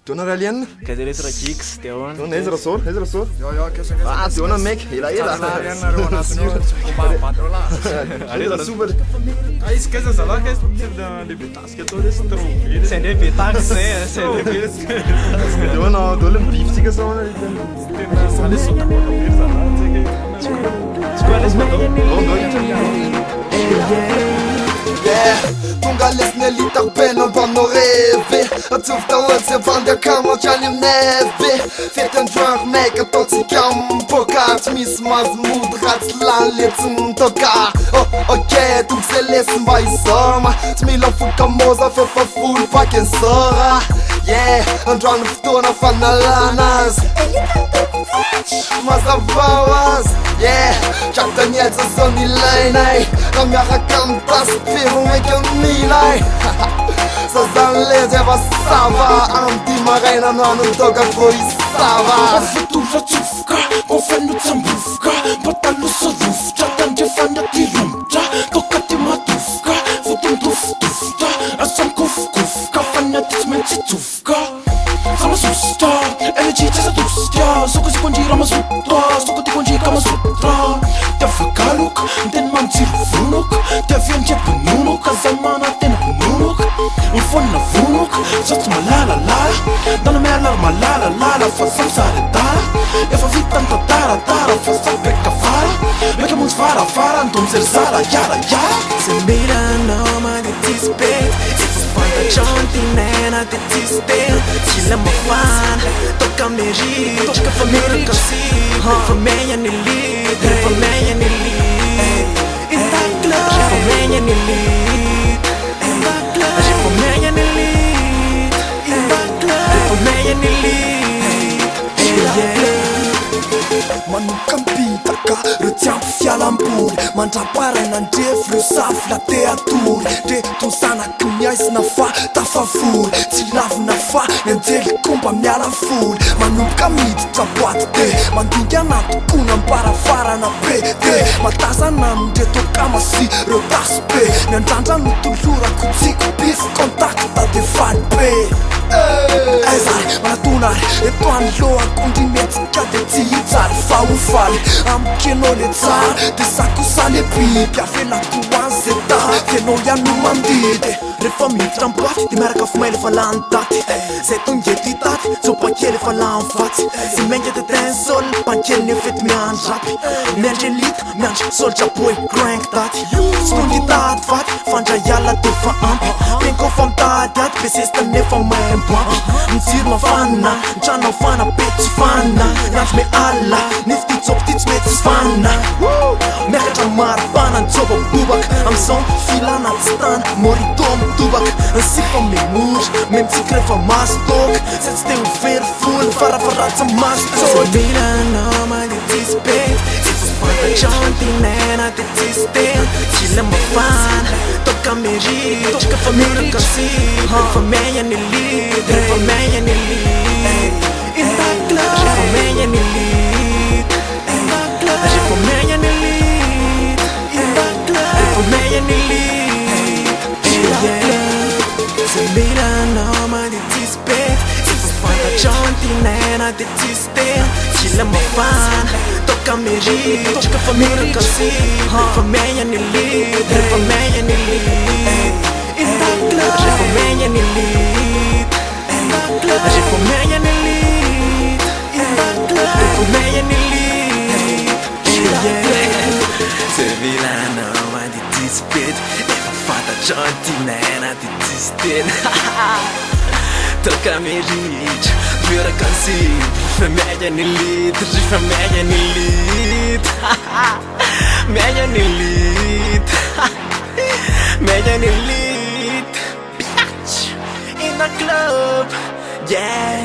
Dona Ralian. Cadê a letra Kicks? Tem onde? Dona Ezra Sor. Ja, kanske. Dona Meg. Hela. Super. Aí esquece essa lá que é de bitas que todo esse tronco. Sem debitar, sem debitar. Dona Beefsticker så. Ali só tá com Tunga lesne elita benen vanno rêver Att tufta åt sig vanliga kammar kan ju näve Feten drunk make att tot sig kam på kart Mismas mudrats landletsen toka Okej, tog sig ledsen varje sommar Smila fuka moza för full fucking sora Yeah, I'm trying to förstå när fan alanas Massa bawas Yeah, Jack Daniels och Sonny Lane De jag kan plastir och make a meal Så zanled jag var sava Anti-marina när nu toga på i sava Futura tufka, ofendu tambufka Batalu so rufta, tanje fanda ti rumta Toka ti matufka, futum tufta Asam kufka, fanda ti smensi tufka Sama susta, energy tesa dusta Soko si konji rama sutra, soko ti konji kama sutra Te fakaluk, den man tiru funuk Te vien jet penunuk, azamana ten penunuk Infonna funuk, sats malala lala Dana melar malala lala, fasam sare dara Efa vitan tara, fasam pekka fara Meka mus fara, antom ser zara, yara Se mira noma de tispet Se fanta chanti nena de tistel Chila ma fan, toca me rir Toca família casi, família nelit Família nelit In that club, família nelit In that club, família nelit In that club, família nelit Yeah Manukampita ka, retiamp fialamboly Mandrapara nandrefy reo safy la te atory De tonsanaky miaisy na fa tafavory Tsy lavina fa ny anjely komba miala foly Manomboka miditra boaty de mandinga anatokona ambaravarana be De matazana nindreto kama sy reo tasy be Ny andrandra no tolorako tsiko bify kontakta de faly be Aizary, manatonary, eto anoloako ndrimetsika de tsy hitsary fa ho faly Amikenao le tsara, de sakosa le biby Avelako azy ze ta, fianao ihany no mandidy Rehefa miditra amboaty, de miaraka fomay lefa lany daty Zay tonga ety taty, zopakely efa lany fatsy Sy menga de ten sol, pankely ny efety miandry rapy Miandry elita, miandry soldier boy, crank daty Sy tonga itaty faty, fandray ala de fa ampy Penko fa mitady aty, besesta nefa maimbo ampy Mitsiry mafana, trano mafana, be tsy fana Nandro me ala, nefy ty tsopo ty tsy mety sy fana Miakatra maripana, nitsopo mitobaka Amizao filana tsy tana, morito mitobaka Nsipa memory, memitsika rehefa maso toka Sady tsy te ho very folo, farafaratsy maso toka Mira noma de tispet Se fanta chanti nena de tistel Chila mafana, toca me rir Toca família casi, família nelit Família nelit In that club, família nelit In that club, família nelit In that club, família nelit Se mira noma de tispet Se fanta chanti nena de tistel Chila mafana, toca me rir Toca família casi, família nelit Família nelit In that club, família nelit In that club, família nelit In that club, família nelit Se vira noma de tispet Efa fanta chanti nena de tistel Toca me rir, vira casi Família nelit, família nelit Família nelit Família nelit In the club, yeah